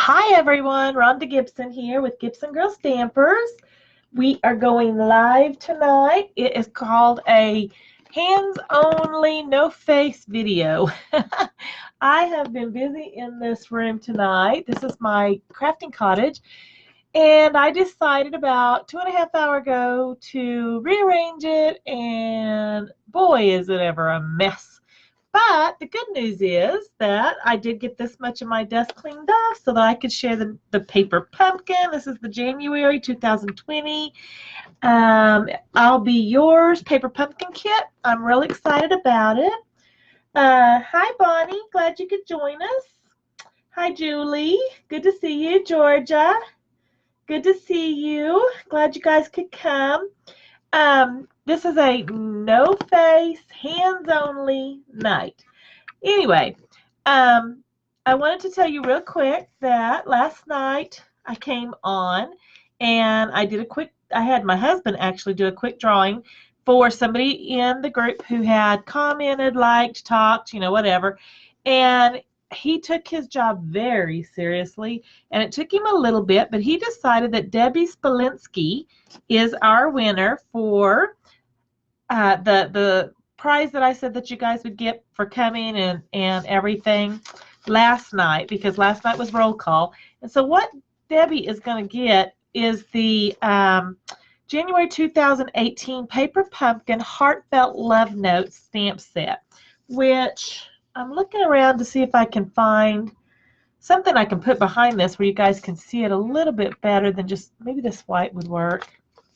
Hi everyone, Rhonda Gibson here with Gibson Girl Stampers. We are going live tonight. It is called a hands-only, no-face video. I have been busy in this room tonight. This is my crafting cottage, and I decided about 2.5 hours ago to rearrange it, and boy, is it ever a mess. But the good news is that I did get this much of my desk cleaned off so that I could share the paper pumpkin. This is the January 2020 I'll Be Yours paper pumpkin kit. I'm really excited about it. Hi, Bonnie. Glad you could join us. Hi, Julie. Good to see you. Georgia. Good to see you. Glad you guys could come. This is a no-face, hands-only night. Anyway, I wanted to tell you real quick that last night I came on and I had my husband actually do a quick drawing for somebody in the group who had commented, liked, talked, whatever. And he took his job very seriously, and it took him a little bit, but he decided that Debbie Spalinsky is our winner for the prize that I said that you guys would get for coming and everything last night, because last night was roll call. And so what Debbie is going to get is the January 2018 Paper Pumpkin Heartfelt Love Notes stamp set, which I'm looking around to see if I can find something I can put behind this where you guys can see it a little bit better than just maybe this white would work.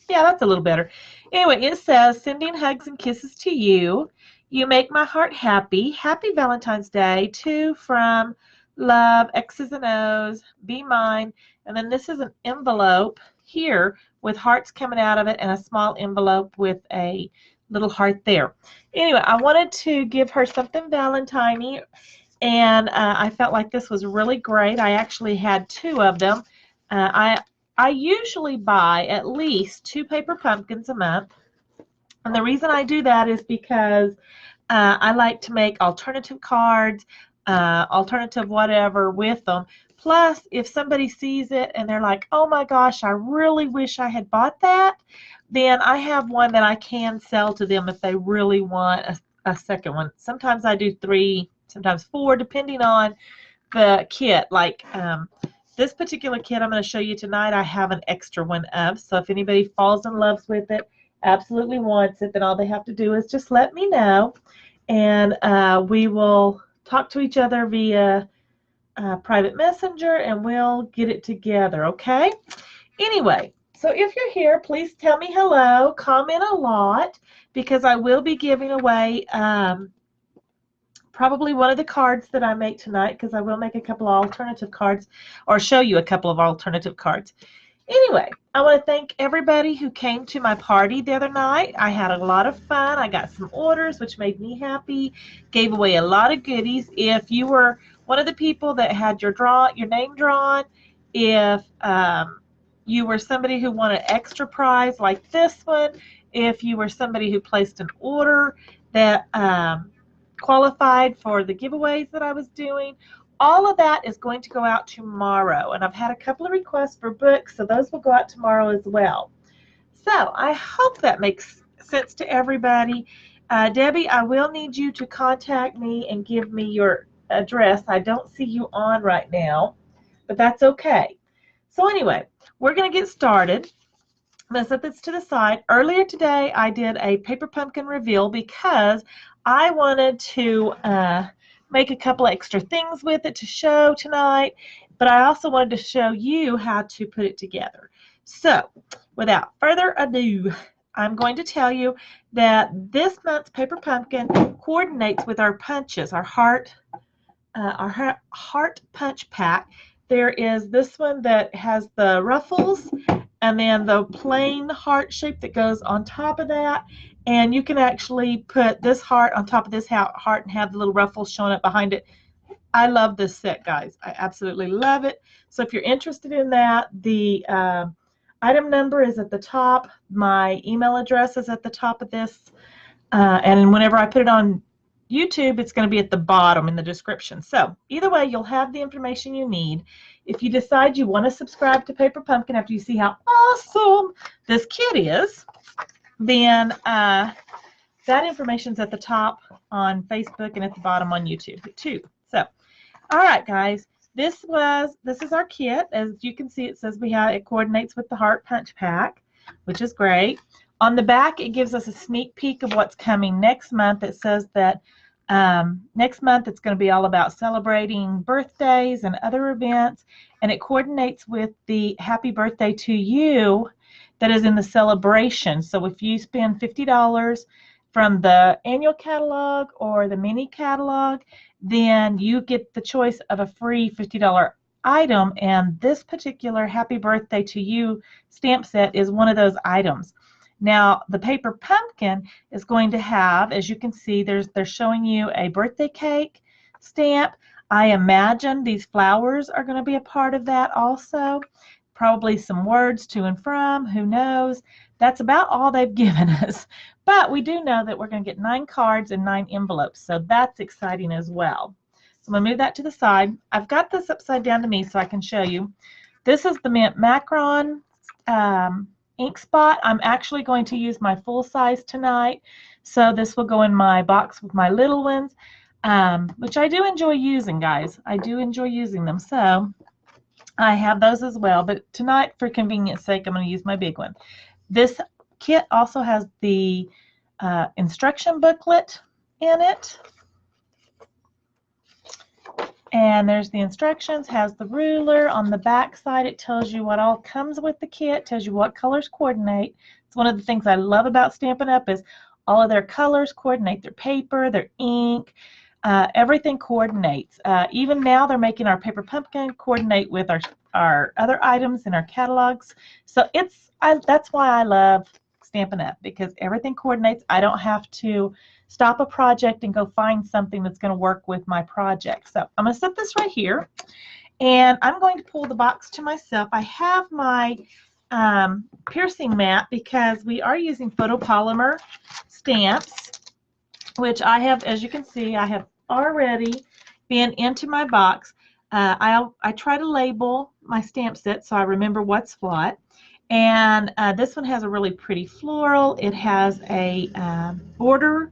Yeah, that's a little better. Anyway, it says, sending hugs and kisses to you. You make my heart happy. Happy Valentine's Day. To, from, love, X's and O's, be mine. And then this is an envelope here with hearts coming out of it and a small envelope with a little heart there. Anyway, I wanted to give her something Valentine-y, and I felt like this was really great. I actually had 2 of them. I usually buy at least 2 paper pumpkins a month, and the reason I do that is because I like to make alternative cards, alternative whatever with them. Plus, if somebody sees it and they're like, oh my gosh, I really wish I had bought that, then I have one that I can sell to them if they really want a second one. Sometimes I do 3, sometimes 4, depending on the kit. Like this particular kit I'm going to show you tonight, I have an extra one of. So if anybody falls in love with it, absolutely wants it, then all they have to do is just let me know, and we will talk to each other via private messenger, and we'll get it together, okay? Anyway, so if you're here, please tell me hello, comment a lot, because I will be giving away probably one of the cards that I make tonight, because I will make a couple of alternative cards, or show you a couple of alternative cards. Anyway, I want to thank everybody who came to my party the other night. I had a lot of fun. I got some orders, which made me happy. Gave away a lot of goodies. If you were one of the people that had your name drawn, if you were somebody who won an extra prize like this one, if you were somebody who placed an order that qualified for the giveaways that I was doing, all of that is going to go out tomorrow, and I've had a couple of requests for books, so those will go out tomorrow as well. So I hope that makes sense to everybody. Debbie, I will need you to contact me and give me your address. I don't see you on right now, but that's okay. So anyway, we're going to get started. I'm going to set this to the side. Earlier today, I did a paper pumpkin reveal because I wanted to make a couple extra things with it to show tonight, but I also wanted to show you how to put it together. So without further ado, I'm going to tell you that this month's paper pumpkin coordinates with our punches, our heart punch pack. There is this one that has the ruffles, and then the plain heart shape that goes on top of that. And you can actually put this heart on top of this heart and have the little ruffles showing up behind it. I love this set, guys. I absolutely love it. So if you're interested in that, the item number is at the top. My email address is at the top of this. And whenever I put it on YouTube, it's going to be at the bottom in the description. So either way, you'll have the information you need. If you decide you want to subscribe to Paper Pumpkin after you see how awesome this kit is, then that information's at the top on Facebook and at the bottom on YouTube too. So, all right, guys, this is our kit. As you can see, it says it coordinates with the Heart Punch Pack, which is great. On the back, it gives us a sneak peek of what's coming next month. It says that next month it's going to be all about celebrating birthdays and other events, and it coordinates with the Happy Birthday to You that is in the celebration. So if you spend $50 from the annual catalog or the mini catalog, then you get the choice of a free $50 item, and this particular Happy Birthday to You stamp set is one of those items. Now, the Paper Pumpkin is going to have, as you can see, they're showing you a birthday cake stamp. I imagine these flowers are going to be a part of that also. Probably some words to and from, who knows. That's about all they've given us. But we do know that we're going to get 9 cards and 9 envelopes, so that's exciting as well. So I'm going to move that to the side. I've got this upside down to me so I can show you. This is the Mint Macron ink spot. I'm actually going to use my full size tonight, so this will go in my box with my little ones, which I do enjoy using, guys. I do enjoy using them, so I have those as well, but tonight, for convenience sake, I'm going to use my big one. This kit also has the instruction booklet in it, and there's the instructions, has the ruler. On the back side, it tells you what all comes with the kit, tells you what colors coordinate. It's one of the things I love about Stampin' Up! Is all of their colors coordinate, their paper, their ink, everything coordinates. Even now they're making our Paper Pumpkin coordinate with our other items in our catalogs. So that's why I love Stampin' Up! Because everything coordinates. I don't have to stop a project and go find something that's going to work with my project. So I'm going to set this right here, and I'm going to pull the box to myself. I have my piercing mat because we are using photopolymer stamps, which I have, as you can see, I have already been into my box. I try to label my stamp set so I remember what's what. And this one has a really pretty floral. It has a border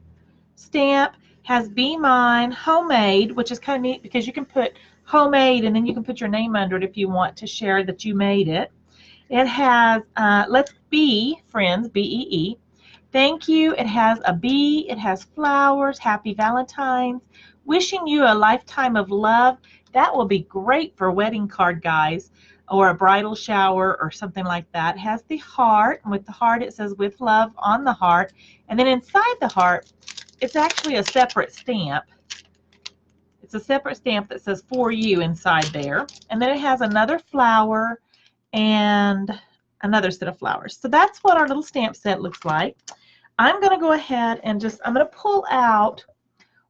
stamp, has Be Mine, homemade, which is kind of neat because you can put homemade and then you can put your name under it if you want to share that you made it. It has Let's Be Friends, B-E-E. Thank you. It has a bee. It has flowers. Happy Valentine's. Wishing you a lifetime of love. That will be great for a wedding card, guys, or a bridal shower or something like that. It has the heart, and with the heart it says with love on the heart. And then inside the heart, it's actually a separate stamp. It's a separate stamp that says for you inside there. And then it has another flower and another set of flowers. So that's what our little stamp set looks like. I'm going to go ahead and I'm going to pull out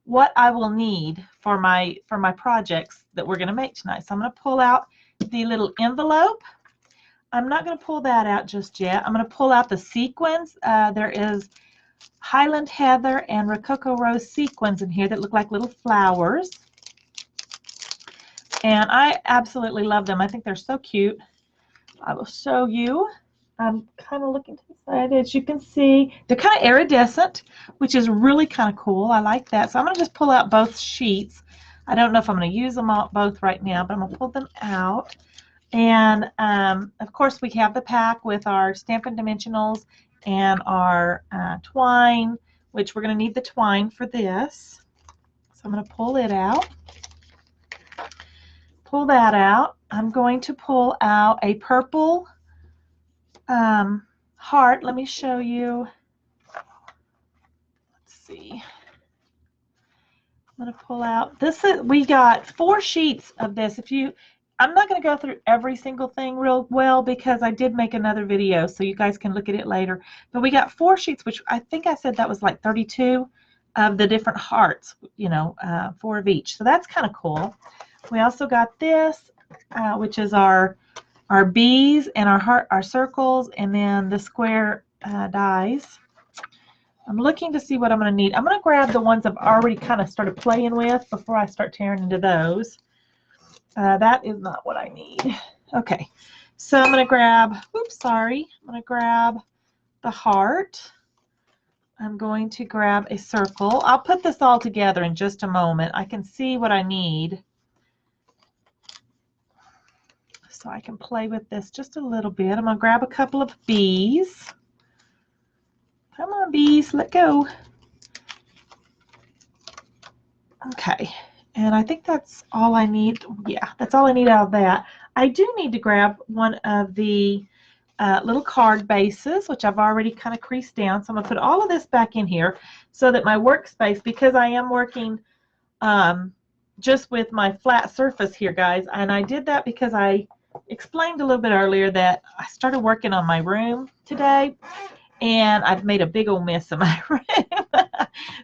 what I will need for my projects that we're going to make tonight. So I'm going to pull out the little envelope. I'm not going to pull that out just yet. I'm going to pull out the sequins. There is Highland Heather and Rococo Rose sequins in here that look like little flowers. And I absolutely love them. I think they're so cute. I will show you. I'm kind of looking to the side. As you can see, they're kind of iridescent, which is really kind of cool. I like that. So I'm going to just pull out both sheets. I don't know if I'm going to use them all, both right now, but I'm going to pull them out. And, of course, we have the pack with our Stampin' Dimensionals and our twine, which we're going to need the twine for this. So I'm going to pull it out. Pull that out. I'm going to pull out a purple heart. Let me show you. Let's see. I'm going to pull out this. We got 4 sheets of this. I'm not going to go through every single thing real well because I did make another video, so you guys can look at it later. But we got 4 sheets, which I think I said that was like 32 of the different hearts. 4 of each. So that's kind of cool. We also got this, which is our bees and our circles, and then the square dies. I'm looking to see what I'm going to need. I'm going to grab the ones I've already kind of started playing with before I start tearing into those. That is not what I need. Okay, so I'm going to grab, oops, sorry. I'm going to grab the heart. I'm going to grab a circle. I'll put this all together in just a moment. I can see what I need, so I can play with this just a little bit. I'm going to grab a couple of bees. Come on, bees, let go. Okay, and I think that's all I need. Yeah, that's all I need out of that. I do need to grab one of the little card bases, which I've already kind of creased down. So I'm going to put all of this back in here so that my workspace, because I am working just with my flat surface here, guys, and I did that because I explained a little bit earlier that I started working on my room today, and I've made a big old mess in my room.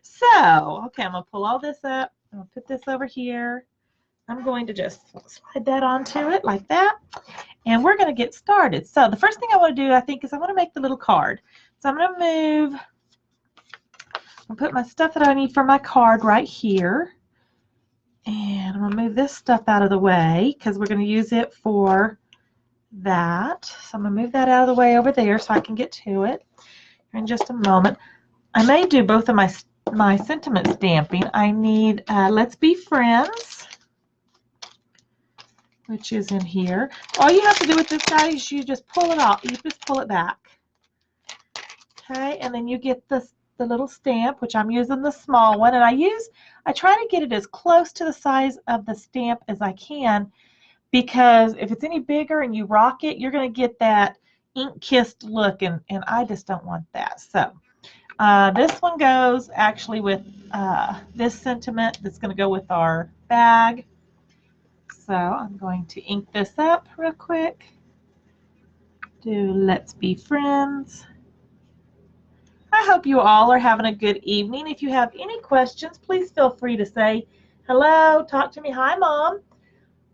So, okay, I'm going to pull all this up. I'm going to put this over here. I'm going to just slide that onto it like that. And we're going to get started. So the first thing I want to do, I think, is I want to make the little card. So I'm going to move and put my stuff that I need for my card right here. And I'm going to move this stuff out of the way because we're going to use it for that. So I'm going to move that out of the way over there so I can get to it in just a moment. I may do both of my sentiment stamping. I need Let's Be Friends, which is in here. All you have to do with this, guys, is you just pull it off. You just pull it back. Okay, and then you get the little stamp, which I'm using the small one, and I try to get it as close to the size of the stamp as I can, because if it's any bigger and you rock it, you're going to get that ink-kissed look, and I just don't want that. So this one goes actually with this sentiment that's going to go with our bag. So I'm going to ink this up real quick. Do Let's Be Friends. I hope you all are having a good evening. If you have any questions, please feel free to say hello, talk to me. Hi, Mom.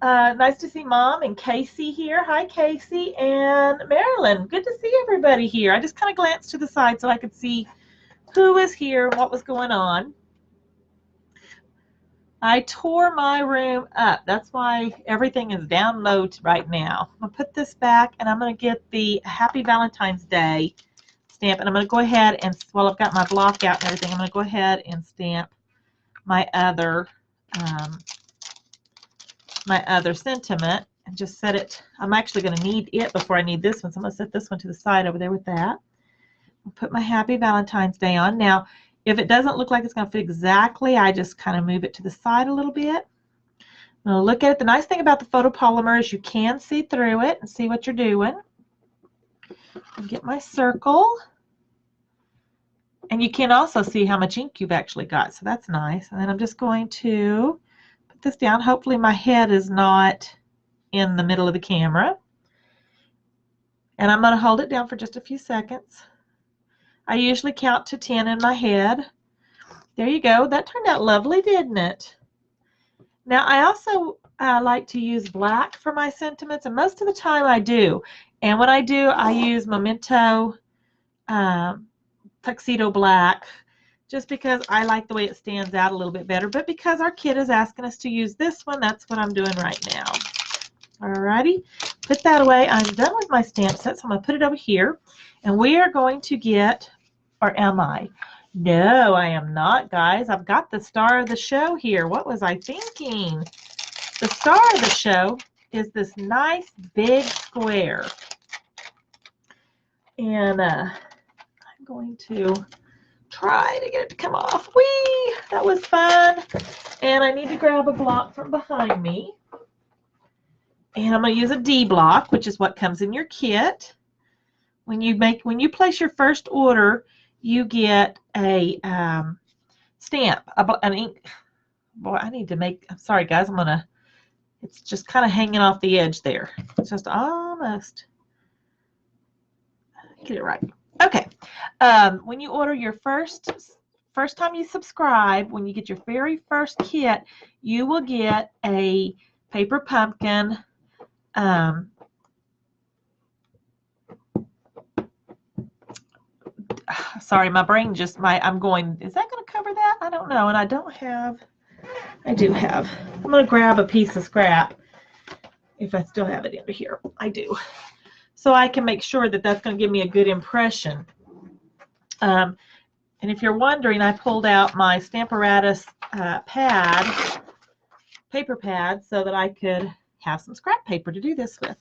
Nice to see Mom and Casey here. Hi, Casey and Marilyn. Good to see everybody here. I just kind of glanced to the side so I could see who was here and what was going on. I tore my room up. That's why everything is down low right now. I'm going to put this back, and I'm going to get the Happy Valentine's Day stamp, and I'm going to go ahead and, while I've got my block out and everything, I'm going to go ahead and stamp my other sentiment and just set it. I'm actually going to need it before I need this one, so I'm going to set this one to the side over there with that. I'll put my Happy Valentine's Day on. Now, if it doesn't look like it's going to fit exactly, I just kind of move it to the side a little bit. I'm going to look at it. The nice thing about the photopolymer is you can see through it and see what you're doing. I'll get my circle. And you can also see how much ink you've actually got, so that's nice. And then I'm just going to put this down. Hopefully my head is not in the middle of the camera. And I'm going to hold it down for just a few seconds. I usually count to 10 in my head. There you go. That turned out lovely, didn't it? Now, I also like to use black for my sentiments, and most of the time I do. And when I do, I use Memento Tuxedo Black, just because I like the way it stands out a little bit better. But because our kid is asking us to use this one, that's what I'm doing right now. Alrighty, put that away. I'm done with my stamp set, so I'm going to put it over here. And we are going to get, or am I? No, I am not, guys. I've got the star of the show here. What was I thinking? The star of the show is this nice big square. And I'm going to try to get it to come off. Whee! That was fun. And I need to grab a block from behind me. And I'm going to use a D block, which is what comes in your kit. When you place your first order, you get a stamp, an ink. Boy, I need to make. I'm sorry, guys. It's just kind of hanging off the edge there. It's just almost. Get it right. Okay. When you order your first time you subscribe, when you get your very first kit, you will get a paper pumpkin. Sorry, my brain just, I'm going, is that going to cover that? I don't know. And I don't have, I do have. I'm going to grab a piece of scrap if I still have it under here. I do. So I can make sure that that's going to give me a good impression. And if you're wondering, I pulled out my Stamparatus paper pad, so that I could have some scrap paper to do this with.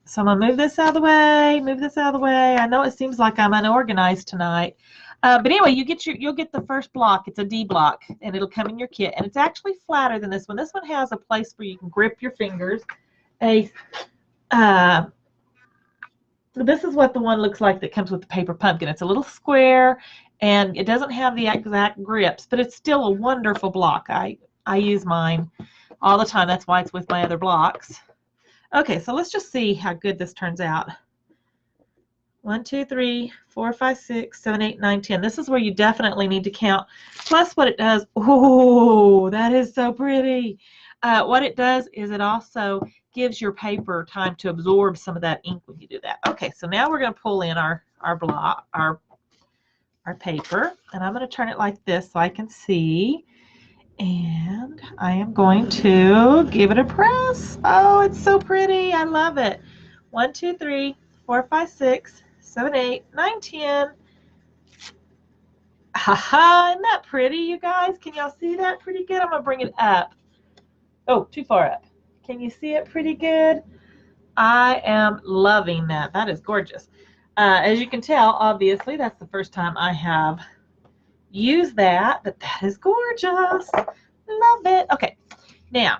So I'm going to move this out of the way, move this out of the way. I know it seems like I'm unorganized tonight. But anyway, you'll get the first block. It's a D block, and it'll come in your kit. And it's actually flatter than this one. This one has a place where you can grip your fingers. This is what the one looks like that comes with the paper pumpkin. It's a little square, and it doesn't have the exact grips, but it's still a wonderful block. I use mine all the time. That's why it's with my other blocks. Okay, so let's just see how good this turns out. 1, 2, 3, 4, 5, 6, 7, 8, 9, 10. This is where you definitely need to count. Plus what it does, oh, that is so pretty. What it does is it also gives your paper time to absorb some of that ink when you do that. Okay, so now we're going to pull in our paper, and I'm going to turn it like this so I can see. And I am going to give it a press. Oh, it's so pretty. I love it. 1, 2, 3, 4, 5, 6, 7, 8, 9, 10. Haha, isn't that pretty, you guys? Can y'all see that pretty good? I'm going to bring it up. Oh, too far up. Can you see it pretty good? I am loving that. That is gorgeous. As you can tell, obviously, that's the first time I have used that, but that is gorgeous. Love it. Okay, now,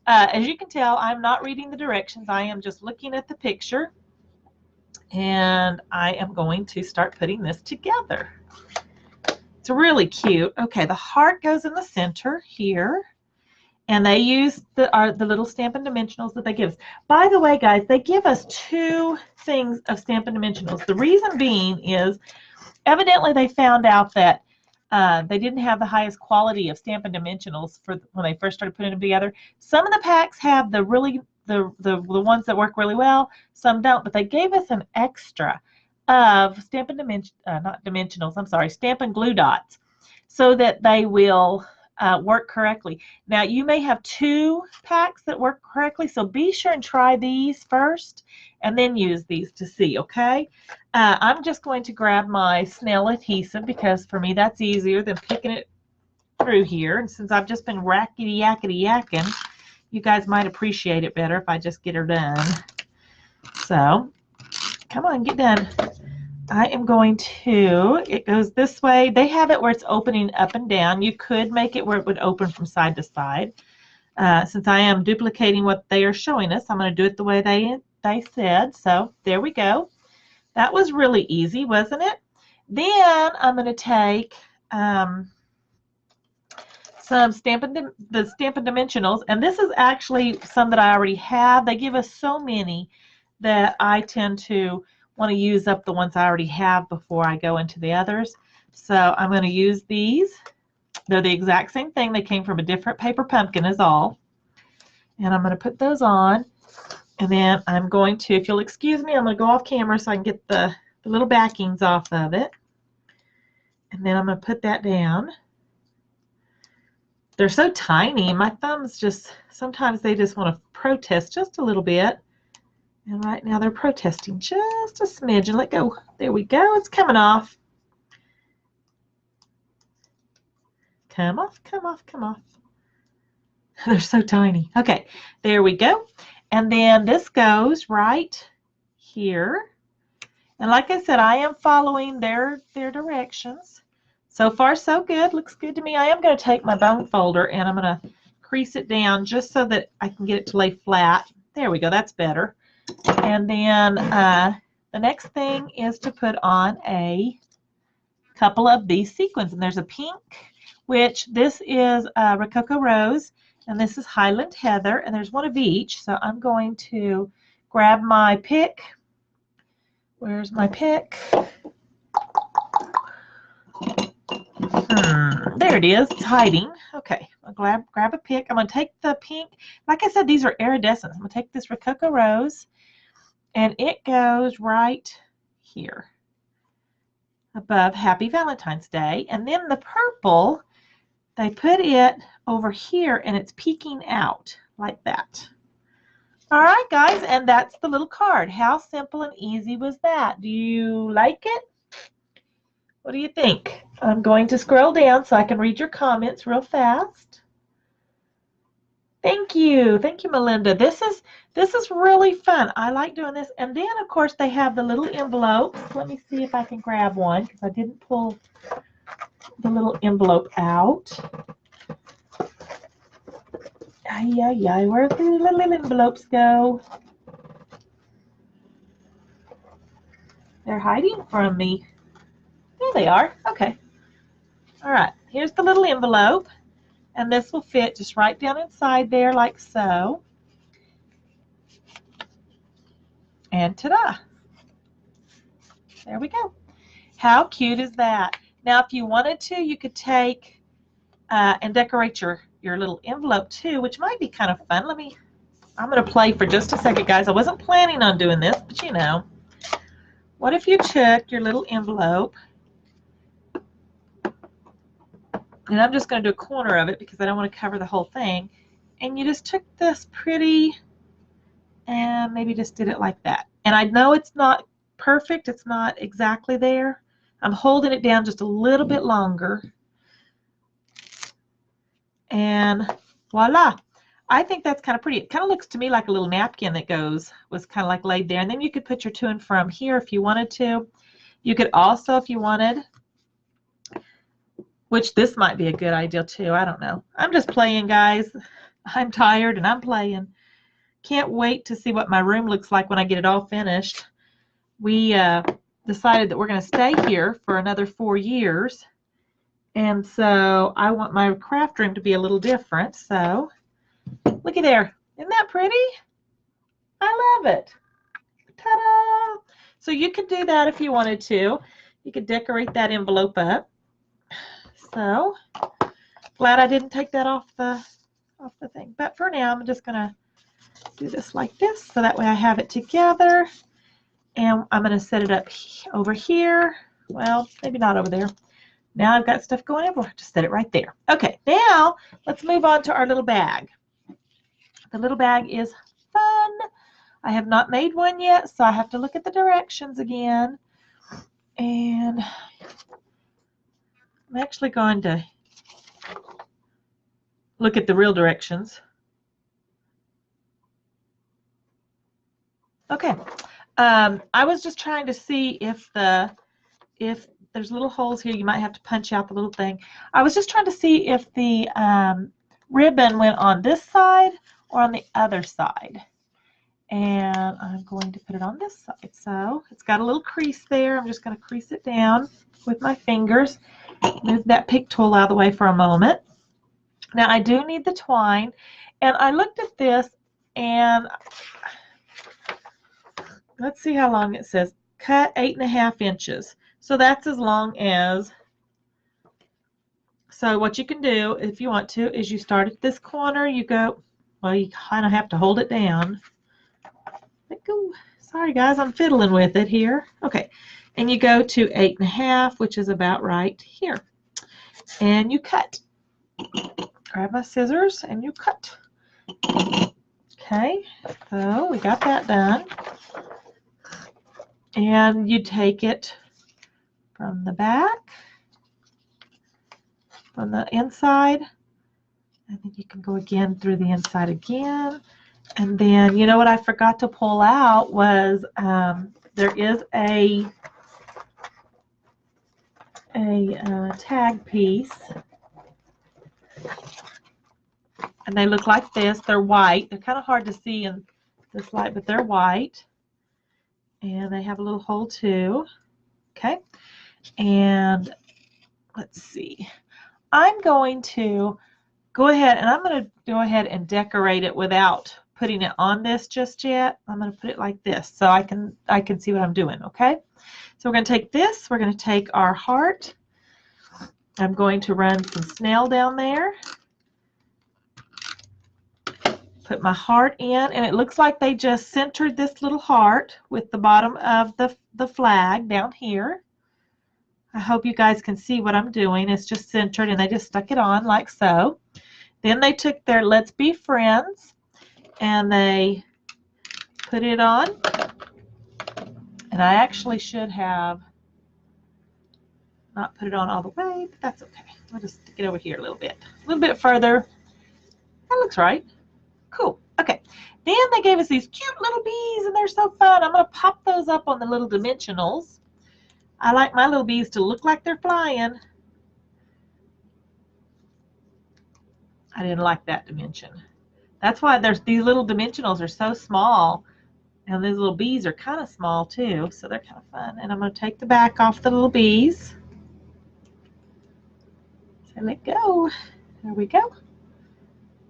as you can tell, I'm not reading the directions. I am just looking at the picture, and I am going to start putting this together. It's really cute. Okay, the heart goes in the center here. And they use the little Stampin' Dimensionals that they give us. By the way, guys, they give us 2 things of Stampin' Dimensionals. The reason being is evidently they found out that they didn't have the highest quality of Stampin' Dimensionals for when they first started putting them together. Some of the packs have the ones that work really well. Some don't, but they gave us an extra of Stampin' Dimensionals. I'm sorry, Stampin' Glue Dots, so that they will work correctly. Now, you may have 2 packs that work correctly, so be sure and try these first and then use these to see, okay? I'm just going to grab my snail adhesive because for me that's easier than picking it through here. And since I've just been yakking, you guys might appreciate it better if I just get her done. So, come on, get done. I am going to, it goes this way. They have it where it's opening up and down. You could make it where it would open from side to side. Since I am duplicating what they are showing us, I'm going to do it the way they said. So there we go. That was really easy, wasn't it? Then I'm going to take some Stampin' Dimensionals, and this is actually some that I already have. They give us so many that I tend to want to use up the ones I already have before I go into the others. So I'm going to use these. They're the exact same thing. They came from a different paper pumpkin is all. And I'm going to put those on. And then I'm going to, if you'll excuse me, I'm going to go off camera so I can get the little backings off of it. And then I'm going to put that down. They're so tiny. My thumbs just, sometimes they just want to protest just a little bit. And right now they're protesting just a smidge. And let go. There we go. It's coming off. Come off, come off, come off. They're so tiny. Okay, there we go. And then this goes right here. And like I said, I am following their directions. So far, so good. Looks good to me. I am going to take my bone folder and I'm going to crease it down just so that I can get it to lay flat. There we go. That's better. And then the next thing is to put on a couple of these sequins. And there's a pink, which this is Rococo Rose, and this is Highland Heather, and there's one of each. So I'm going to grab my pick. Where's my pick? There it is. It's hiding. Okay, I'll grab a pick. I'm going to take the pink. Like I said, these are iridescent. I'm going to take this Rococo Rose, and it goes right here. above Happy Valentine's Day. And then the purple, they put it over here and it's peeking out like that. All right, guys, and that's the little card. How simple and easy was that? Do you like it? What do you think? I'm going to scroll down so I can read your comments real fast. Thank you, Melinda. This is really fun. I like doing this. And then, of course, they have the little envelopes. Let me see if I can grab one because I didn't pull the little envelope out. Ay, where did the little envelopes go? They're hiding from me. There they are. Okay. All right. Here's the little envelope. And this will fit just right down inside there like so. And ta-da! There we go. How cute is that? Now, if you wanted to, you could take and decorate your little envelope too, which might be kind of fun. I'm going to play for just a second, guys. I wasn't planning on doing this, but you know. What if you took your little envelope, and I'm just going to do a corner of it because I don't want to cover the whole thing, and you just took this pretty and maybe just did it like that. And I know it's not perfect. It's not exactly there. I'm holding it down just a little bit longer. And voila. I think that's kind of pretty. It kind of looks to me like a little napkin that was kind of like laid there. And then you could put your to and from here if you wanted to. You could also, if you wanted, which this might be a good idea too. I don't know. I'm just playing, guys. I'm tired and I'm playing. Can't wait to see what my room looks like when I get it all finished. We decided that we're going to stay here for another 4 years. And so I want my craft room to be a little different. So looky there. Isn't that pretty? I love it. Ta-da! So you could do that if you wanted to. You could decorate that envelope up. So glad I didn't take that off the thing. But for now, I'm just going to do this like this so that way I have it together. And I'm going to set it up over here. Well, maybe not over there. Now I've got stuff going everywhere. Just set it right there. Okay, now let's move on to our little bag. The little bag is fun. I have not made one yet, so I have to look at the directions again. And I'm actually going to look at the real directions. Okay. I was just trying to see if there's little holes here. You might have to punch out the little thing. I was just trying to see if the ribbon went on this side or on the other side. And I'm going to put it on this side. So it's got a little crease there. I'm just going to crease it down with my fingers. Move that pick tool out of the way for a moment. Now I do need the twine. And I looked at this and let's see how long it says. Cut 8.5 inches. So that's as long as, so what you can do if you want to is you start at this corner, you go, well, you kind of have to hold it down. Like, oh, sorry guys, I'm fiddling with it here. Okay, and you go to 8.5, which is about right here. And you cut. Grab my scissors and you cut. Okay, so we got that done. And you take it from the back, from the inside, and then you can go again through the inside again. And then, you know what I forgot to pull out was there is a tag piece, and they look like this. They're white. They're kind of hard to see in this light, but they're white. And they have a little hole too. Okay. And let's see. I'm going to go ahead and I'm going to go ahead and decorate it without putting it on this just yet. I'm going to put it like this so I can see what I'm doing. Okay. So we're going to take this. We're going to take our heart. I'm going to run some snail down there. Put my heart in, and it looks like they just centered this little heart with the bottom of the flag down here. I hope you guys can see what I'm doing. It's just centered, and they just stuck it on like so. Then they took their Let's Be Friends, and they put it on. And I actually should have not put it on all the way, but that's okay. I'll just stick it over here a little bit further. That looks right. Cool. Okay. Then they gave us these cute little bees, and they're so fun. I'm going to pop those up on the little dimensionals. I like my little bees to look like they're flying. I didn't like that dimension. That's why these little dimensionals are so small, and these little bees are kind of small too, so they're kind of fun. And I'm going to take the back off the little bees. So let go. There we go.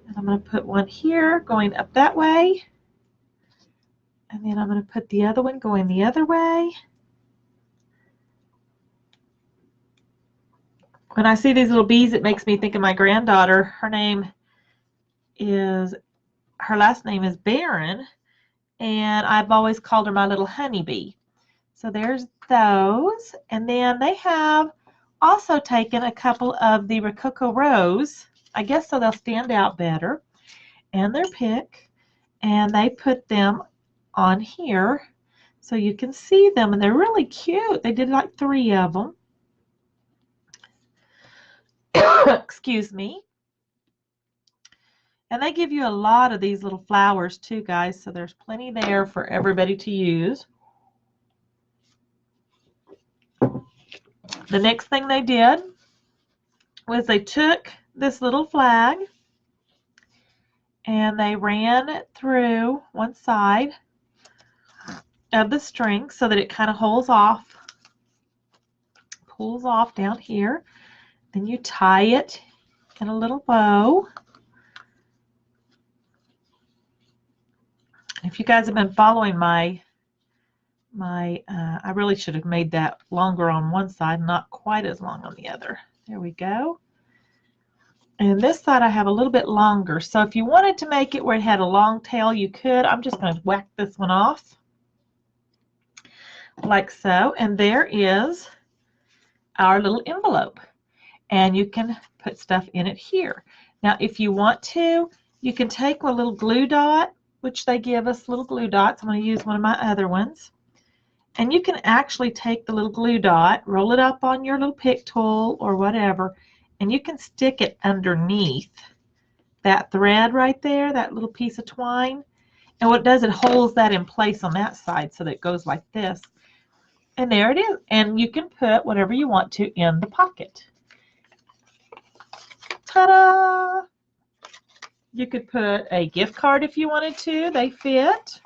And I'm going to put one here going up that way. And then I'm going to put the other one going the other way. When I see these little bees, it makes me think of my granddaughter. Her last name is Barron, and I've always called her my little honeybee. So there's those. And then they have also taken a couple of the Rococo Rose, I guess so they'll stand out better, and their pick, and they put them on here so you can see them, and they're really cute. They did like 3 of them. Excuse me. And they give you a lot of these little flowers too, guys, so there's plenty there for everybody to use. The next thing they did was they took this little flag and they ran it through one side of the string so that it kind of pulls off down here. Then you tie it in a little bow. If you guys have been following I really should have made that longer on one side, not quite as long on the other. There we go. And this side I have a little bit longer, so if you wanted to make it where it had a long tail, you could. I'm just going to whack this one off like so, and there is our little envelope, and you can put stuff in it here. Now if you want to, you can take a little glue dot, which they give us little glue dots. I'm going to use one of my other ones, and you can actually take the little glue dot, roll it up on your little pick tool or whatever, and you can stick it underneath that thread right there, that little piece of twine. And what it does, it holds that in place on that side so that it goes like this. And there it is. And you can put whatever you want to in the pocket. Ta-da! You could put a gift card if you wanted to. They fit.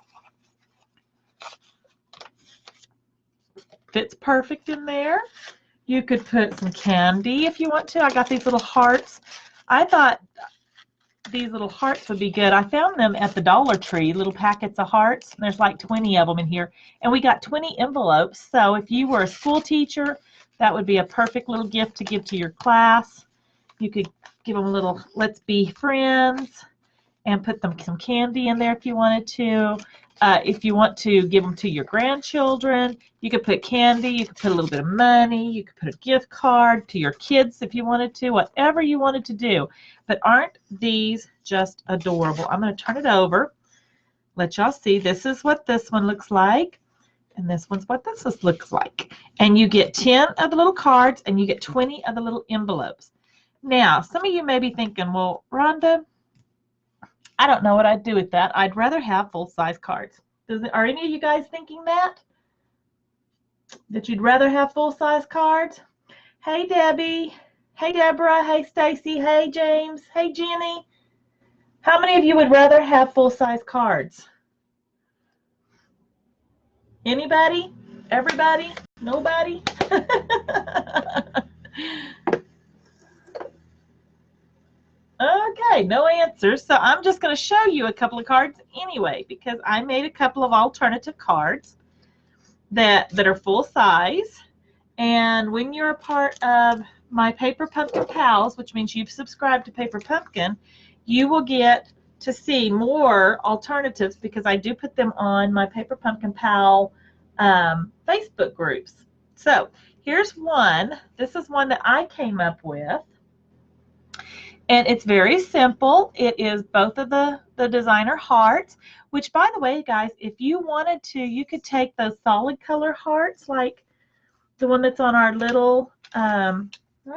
Fits perfect in there. You could put some candy if you want to. I got these little hearts. I thought these little hearts would be good. I found them at the Dollar Tree, little packets of hearts. There's like 20 of them in here. And we got 20 envelopes. So if you were a school teacher, that would be a perfect little gift to give to your class. You could give them a little Let's Be Friends and put them some candy in there if you wanted to. If you want to give them to your grandchildren, you could put candy, you could put a little bit of money, you could put a gift card to your kids if you wanted to, whatever you wanted to do. But aren't these just adorable? I'm going to turn it over, let y'all see. This is what this one looks like, and this one's what this looks like. And you get 10 of the little cards, and you get 20 of the little envelopes. Now, some of you may be thinking, well, Rhonda, I don't know what I'd do with that. I'd rather have full-size cards. Are any of you guys thinking that? That you'd rather have full-size cards? Hey, Debbie. Hey, Deborah. Hey, Stacy. Hey, James. Hey, Jenny. How many of you would rather have full-size cards? Anybody? Everybody? Nobody? Okay, no answers. So I'm just going to show you a couple of cards anyway, because I made a couple of alternative cards that are full size. And when you're a part of my Paper Pumpkin Pals, which means you've subscribed to Paper Pumpkin, you will get to see more alternatives, because I do put them on my Paper Pumpkin Pal Facebook groups. So here's one. This is one that I came up with. And it's very simple. It is both of the designer hearts, which, by the way, guys, if you wanted to, you could take those solid color hearts, like the one that's on our little, I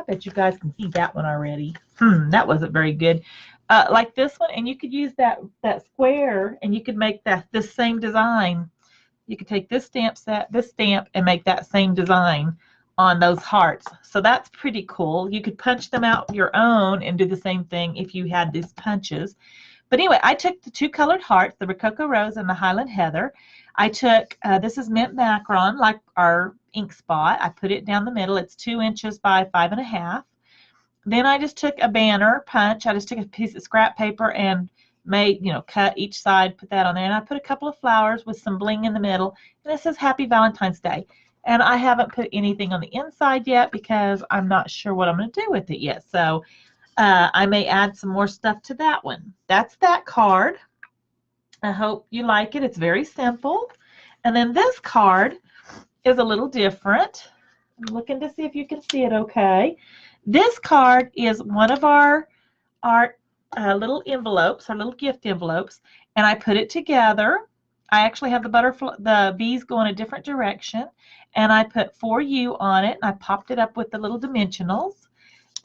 bet you guys can see that one already. That wasn't very good. Like this one, and you could use that square, and you could make this same design. You could take this stamp set, this stamp, and make that same design on those hearts. So that's pretty cool. You could punch them out your own and do the same thing if you had these punches. But anyway, I took the two colored hearts, the Rococo Rose and the Highland Heather. I took, this is mint macron, like our ink spot. I put it down the middle. It's 2 inches by 5.5. Then I just took a banner punch. I just took a piece of scrap paper and made, cut each side, put that on there. And I put a couple of flowers with some bling in the middle. And it says Happy Valentine's Day. And I haven't put anything on the inside yet because I'm not sure what I'm going to do with it yet. So I may add some more stuff to that one. That's that card. I hope you like it. It's very simple. And then this card is a little different. I'm looking to see if you can see it okay. This card is one of our little envelopes, our little gift envelopes, and I put it together. I actually have the bees go in a different direction, and I put For You on it, and I popped it up with the little dimensionals.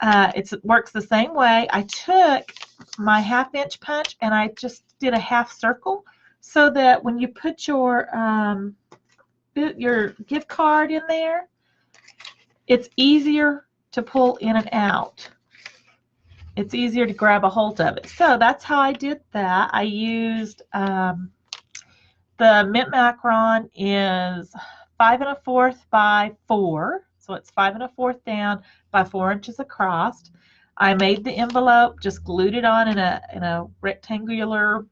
It works the same way. I took my 1/2-inch punch, and I just did a half circle so that when you put your gift card in there, it's easier to pull in and out. It's easier to grab a hold of it. So that's how I did that. I used the mint macron is 5 1/4 by 4, so it's 5 1/4 down by 4 inches across. I made the envelope, just glued it on in a rectangular,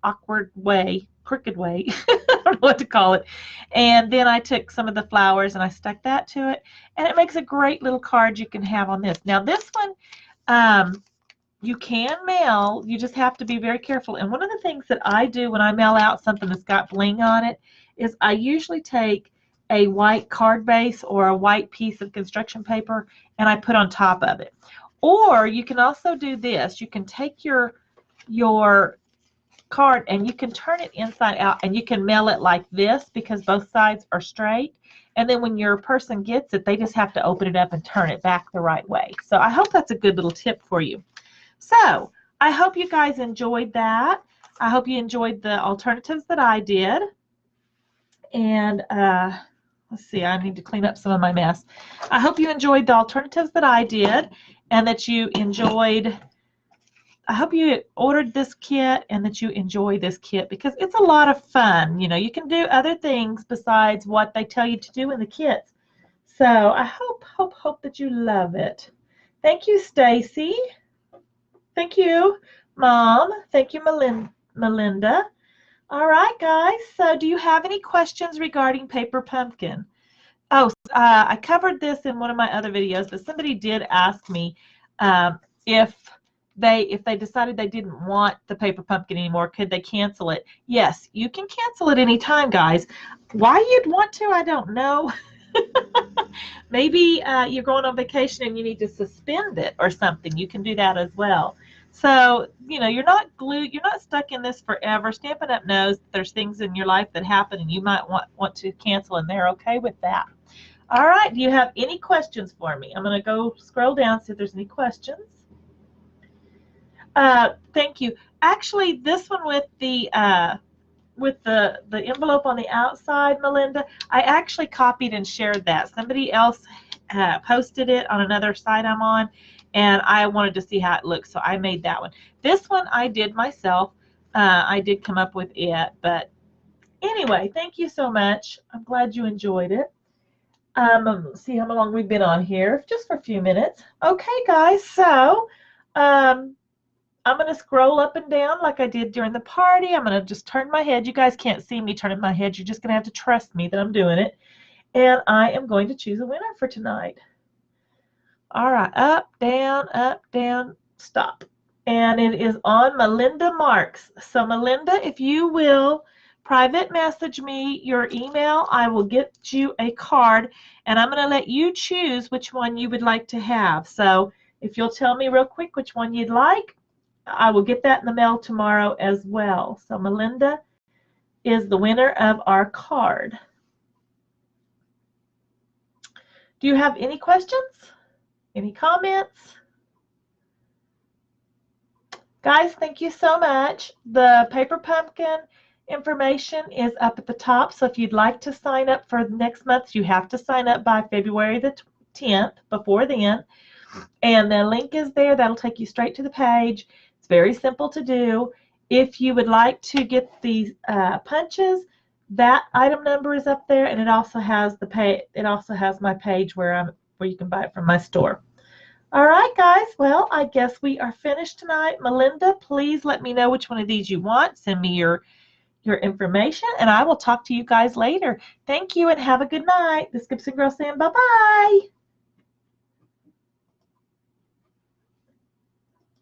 awkward way, crooked way. I don't know what to call it. And then I took some of the flowers and I stuck that to it, and it makes a great little card you can have on this. Now this one, you can mail, you just have to be very careful. And one of the things that I do when I mail out something that's got bling on it is I usually take a white card base or a white piece of construction paper and I put on top of it. Or you can also do this. You can take your card and you can turn it inside out and you can mail it like this because both sides are straight. And then when your person gets it, they just have to open it up and turn it back the right way. So I hope that's a good little tip for you. So I hope you guys enjoyed that. I hope you enjoyed the alternatives that I did. And let's see, I need to clean up some of my mess. I hope you enjoyed the alternatives that I did and that you enjoyed. I hope you ordered this kit and that you enjoy this kit because it's a lot of fun. You can do other things besides what they tell you to do in the kits. So I hope that you love it. Thank you, Stacy. Thank you, Mom. Thank you, Melinda. All right, guys. So do you have any questions regarding Paper Pumpkin? Oh, I covered this in one of my other videos, but somebody did ask me if they decided they didn't want the Paper Pumpkin anymore, could they cancel it? Yes, you can cancel it anytime, guys. Why you'd want to, I don't know. Maybe you're going on vacation and you need to suspend it or something. You can do that as well. So, you're not glued, you're not stuck in this forever. Stampin' Up! Knows there's things in your life that happen and you might want to cancel, and they're okay with that. All right, do you have any questions for me? I'm going to go scroll down, see if there's any questions. Thank you. Actually, this one with the envelope on the outside, Melinda, I actually copied and shared that. Somebody else posted it on another site I'm on, and I wanted to see how it looks, so I made that one. This one I did myself. I did come up with it, but anyway, thank you so much. I'm glad you enjoyed it. Let's see how long we've been on here, just for a few minutes. Okay, guys, so I'm going to scroll up and down like I did during the party. I'm going to just turn my head. You guys can't see me turning my head. You're just going to have to trust me that I'm doing it. And I am going to choose a winner for tonight. All right, up, down, stop. And it is on Melinda Marks. So Melinda, if you will private message me your email. I will get you a card, and I'm going to let you choose which one you would like to have. So if you'll tell me real quick which one you'd like, I will get that in the mail tomorrow as well. So Melinda is the winner of our card. Do you have any questions? Any comments? Guys, thank you so much. The Paper Pumpkin information is up at the top, so if you'd like to sign up for next month, you have to sign up by February the 10th, before then. And the link is there. That'll take you straight to the page. It's very simple to do. If you would like to get these punches, that item number is up there, and it also has my page where you can buy it from my store. All right, guys. Well, I guess we are finished tonight. Melinda, please let me know which one of these you want. Send me your information, and I will talk to you guys later. Thank you, and have a good night. This is Gibson Girl saying bye-bye.